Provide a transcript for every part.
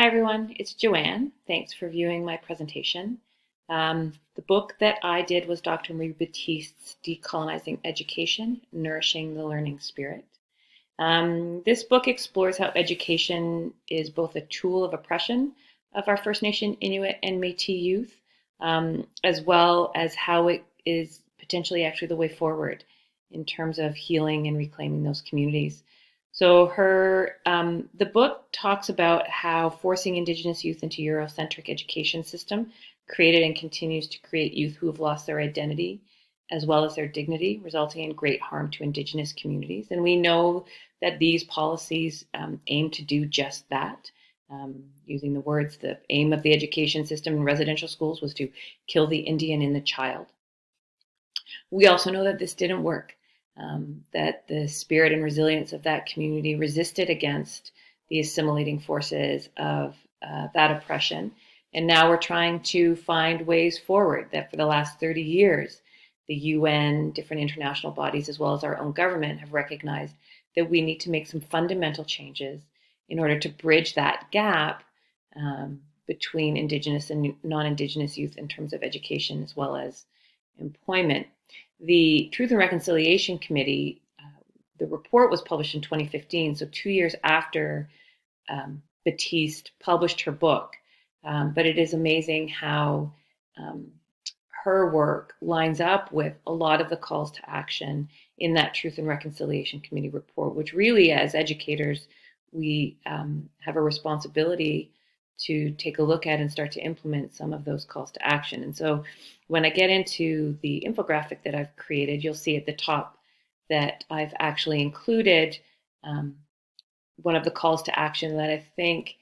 Hi everyone, it's Joanne. Thanks for viewing my presentation. The book that I did was Dr. Marie Battiste's Decolonizing Education, Nourishing the Learning Spirit. This book explores how education is both a tool of oppression of our First Nation, Inuit, and Métis youth, as well as how it is potentially actually the way forward in terms of healing and reclaiming those communities. So the book talks about how forcing Indigenous youth into Eurocentric education system created and continues to create youth who have lost their identity as well as their dignity, resulting in great harm to Indigenous communities. And we know that these policies aim to do just that. Using the words, the aim of the education system in residential schools was to kill the Indian in the child. We also know that this didn't work, that the spirit and resilience of that community resisted against the assimilating forces of that oppression. And now we're trying to find ways forward, that for the last 30 years, the UN, different international bodies, as well as our own government have recognized that we need to make some fundamental changes in order to bridge that gap between Indigenous and non-Indigenous youth in terms of education as well as employment. The Truth and Reconciliation Committee, the report was published in 2015, so 2 years after Battiste published her book. But it is amazing how her work lines up with a lot of the calls to action in that Truth and Reconciliation Committee report, which really, as educators, we have a responsibility to take a look at and start to implement some of those calls to action. And so when I get into the infographic that I've created, you'll see at the top that I've actually included one of the calls to action that I think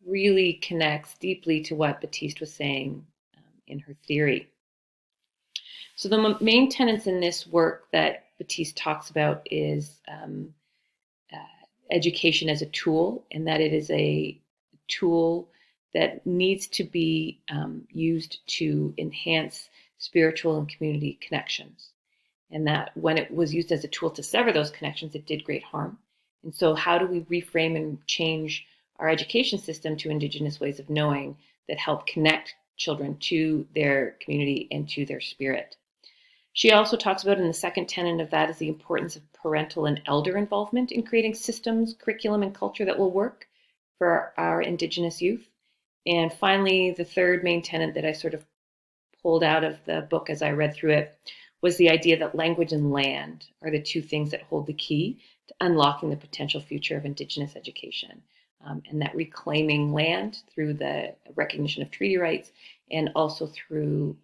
really connects deeply to what Battiste was saying in her theory. So the main tenets in this work that Battiste talks about is education as a tool, and that it is a tool that needs to be used to enhance spiritual and community connections. And that when it was used as a tool to sever those connections, it did great harm. And so how do we reframe and change our education system to Indigenous ways of knowing that help connect children to their community and to their spirit? She also talks about, in the second tenet of that, is the importance of parental and elder involvement in creating systems, curriculum, and culture that will work for our Indigenous youth. And finally, the third main tenet that I sort of pulled out of the book as I read through it was the idea that language and land are the two things that hold the key to unlocking the potential future of Indigenous education. And that reclaiming land through the recognition of treaty rights and also through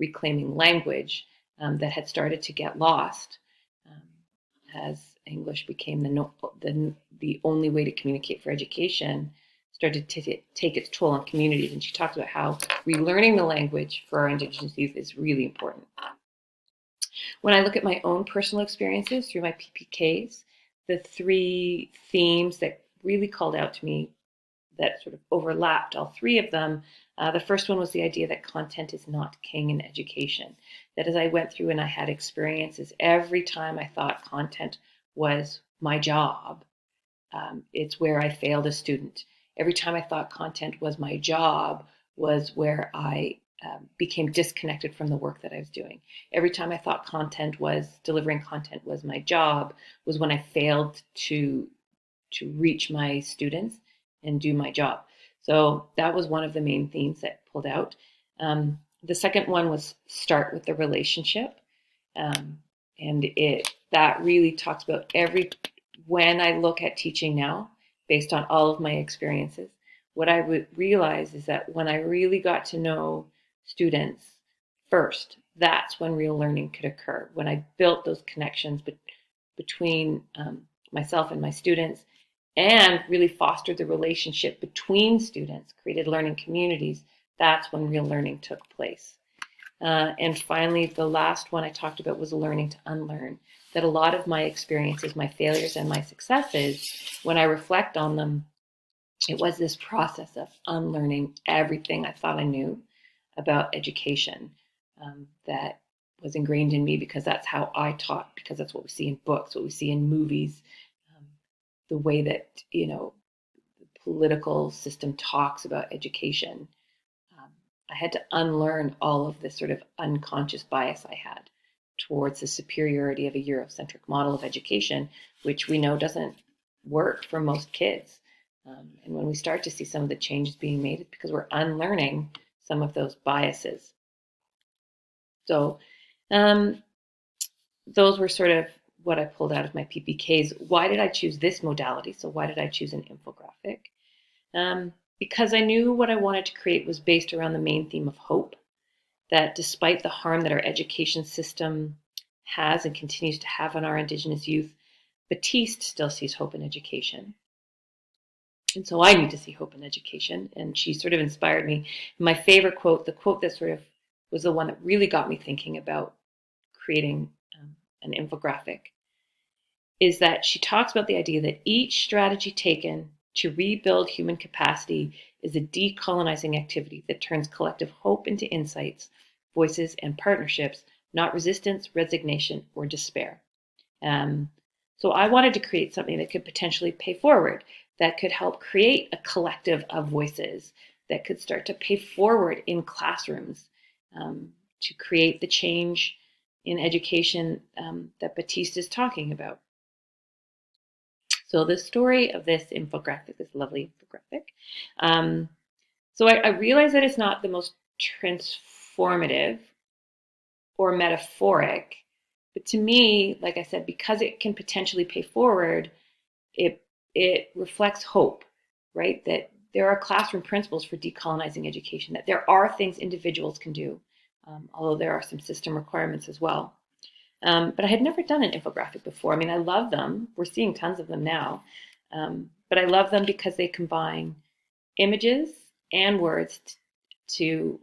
reclaiming language that had started to get lost as English became the only way to communicate for education, started to take its toll on communities. And she talked about how relearning the language for our Indigenous youth is really important. When I look at my own personal experiences through my PPKs, the three themes that really called out to me that sort of overlapped all three of them. The first one was the idea that content is not king in education. That as I went through and I had experiences, every time I thought content was my job, it's where I failed a student. Every time I thought content was my job was where I became disconnected from the work that I was doing. Every time I thought delivering content was my job was when I failed to reach my students and do my job. So that was one of the main themes that pulled out. The second one was start with the relationship. And that really talks about when I look at teaching now, based on all of my experiences, what I would realize is that when I really got to know students first, that's when real learning could occur. When I built those connections between myself and my students, and really fostered the relationship between students, created learning communities, that's when real learning took place. And finally, the last one I talked about was learning to unlearn. That a lot of my experiences, my failures and my successes, when I reflect on them, it was this process of unlearning everything I thought I knew about education that was ingrained in me because that's how I taught, because that's what we see in books, what we see in movies, the way that, political system talks about education, I had to unlearn all of this sort of unconscious bias I had towards the superiority of a Eurocentric model of education, which we know doesn't work for most kids. And when we start to see some of the changes being made, it's because we're unlearning some of those biases. So those were sort of what I pulled out of my PPKs. Why did I choose this modality? So why did I choose an infographic? Because I knew what I wanted to create was based around the main theme of hope, that despite the harm that our education system has and continues to have on our Indigenous youth, Batiste still sees hope in education. And so I need to see hope in education. And she sort of inspired me. My favorite quote, the quote that sort of was the one that really got me thinking about creating an infographic, is that she talks about the idea that each strategy taken to rebuild human capacity is a decolonizing activity that turns collective hope into insights, voices, and partnerships, not resistance, resignation, or despair. So I wanted to create something that could potentially pay forward, that could help create a collective of voices, that could start to pay forward in classrooms, to create the change in education that Batiste is talking about. So the story of this infographic, this lovely infographic. So I realize that it's not the most transformative or metaphoric, but to me, like I said, because it can potentially pay forward, it reflects hope, right? That there are classroom principles for decolonizing education, that there are things individuals can do, although there are some system requirements as well. But I had never done an infographic before. I mean, I love them. We're seeing tons of them now. But I love them because they combine images and words to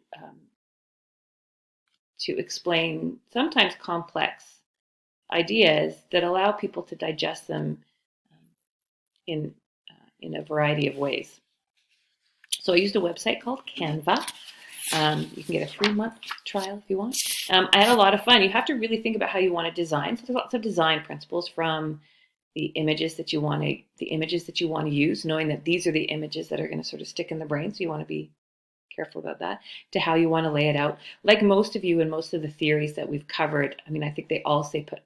explain sometimes complex ideas that allow people to digest them in a variety of ways. So I used a website called Canva. You can get a 3-month trial if you want. I had a lot of fun. You have to really think about how you want to design. So there's lots of design principles, from the images that you want to use, knowing that these are the images that are going to sort of stick in the brain. So you want to be careful about that, to how you want to lay it out. Like most of you and most of the theories that we've covered, I mean, I think they all say put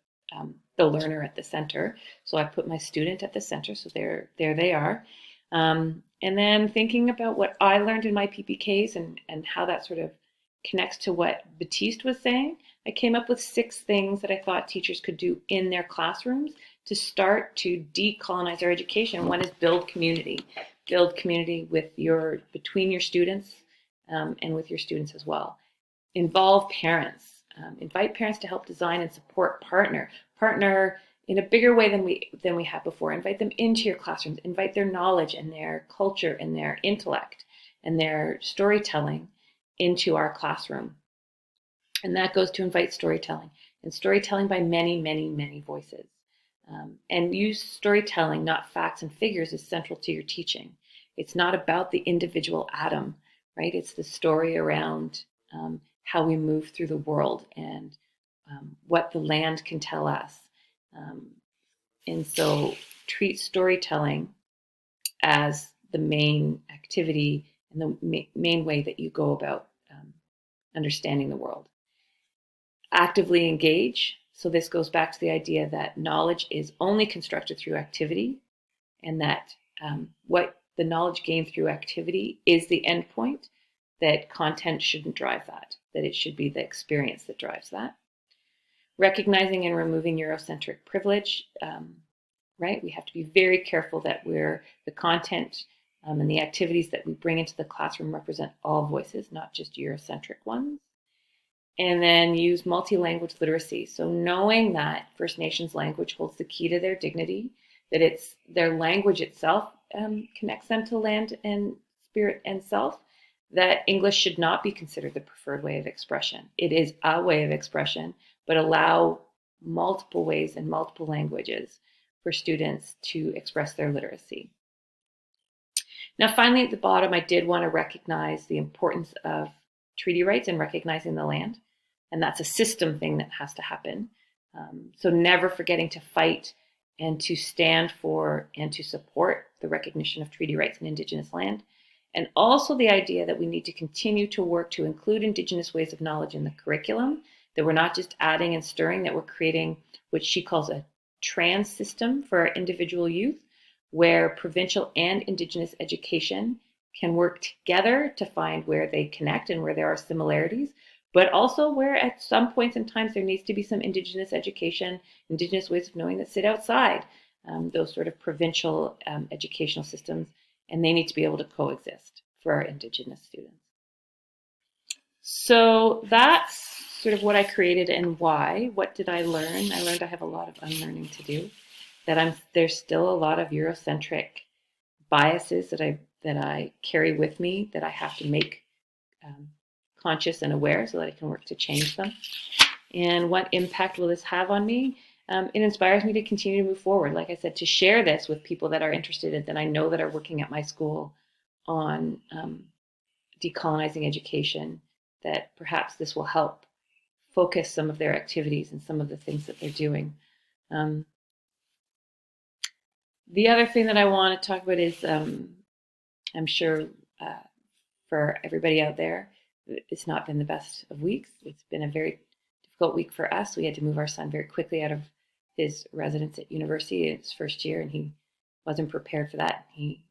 the learner at the center. So I put my student at the center. So there they are. And then thinking about what I learned in my PPKs and how that sort of connects to what Batiste was saying, I came up with 6 things that I thought teachers could do in their classrooms to start to decolonize our education. One is build community between your students and with your students as well. Involve parents. Invite parents to help design and support partner in a bigger way than we have before. Invite them into your classrooms. Invite their knowledge and their culture and their intellect and their storytelling into our classroom. And that goes to invite storytelling, and storytelling by many, many, many voices. And use storytelling, not facts and figures, as central to your teaching. It's not about the individual atom, right? It's the story around how we move through the world and what the land can tell us. And so treat storytelling as the main activity and the main way that you go about understanding the world. Actively engage. So this goes back to the idea that knowledge is only constructed through activity, and that what the knowledge gained through activity is the end point, that content shouldn't drive that it should be the experience that drives that. Recognizing and removing Eurocentric privilege, right? We have to be very careful that the content and the activities that we bring into the classroom represent all voices, not just Eurocentric ones. And then use multi-language literacy. So knowing that First Nations language holds the key to their dignity, that it's their language itself connects them to land and spirit and self, that English should not be considered the preferred way of expression. It is a way of expression, but allow multiple ways and multiple languages for students to express their literacy. Now, finally, at the bottom, I did want to recognize the importance of treaty rights and recognizing the land. And that's a system thing that has to happen. So never forgetting to fight and to stand for and to support the recognition of treaty rights in Indigenous land, and also the idea that we need to continue to work to include Indigenous ways of knowledge in the curriculum, that we're not just adding and stirring, that we're creating what she calls a trans system for our individual youth, where provincial and Indigenous education can work together to find where they connect and where there are similarities, but also where at some points in times there needs to be some Indigenous education, Indigenous ways of knowing that sit outside those sort of provincial educational systems, and they need to be able to coexist for our Indigenous students. So that's sort of what I created and why. What did I learn? I learned I have a lot of unlearning to do, that there's still a lot of Eurocentric biases that I carry with me that I have to make conscious and aware so that I can work to change them. And what impact will this have on me? It inspires me to continue to move forward. Like I said, to share this with people that are interested in, that I know that are working at my school on decolonizing education, that perhaps this will help focus some of their activities and some of the things that they're doing. The other thing that I want to talk about is, I'm sure for everybody out there, it's not been the best of weeks. It's been a very difficult week for us. We had to move our son very quickly out of his residence at university in his first year, and he wasn't prepared for that. He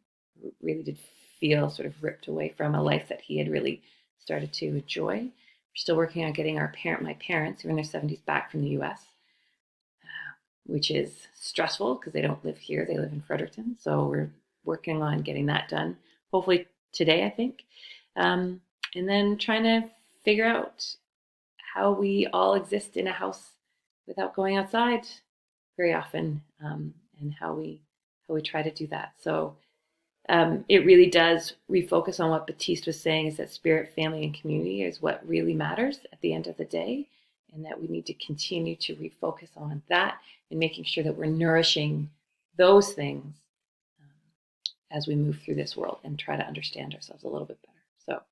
really did feel sort of ripped away from a life that he had really started to enjoy. We're still working on getting my parents, who are in their 70s, back from the US, which is stressful because they don't live here. They live in Fredericton. So we're working on getting that done, hopefully today, I think. And then trying to figure out how we all exist in a house without going outside very often, and how we try to do that. So it really does refocus on what Baptiste was saying, is that spirit, family, and community is what really matters at the end of the day, and that we need to continue to refocus on that and making sure that we're nourishing those things as we move through this world and try to understand ourselves a little bit better. So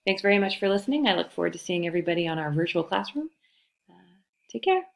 thanks very much for listening. I look forward to seeing everybody on our virtual classroom. Take care.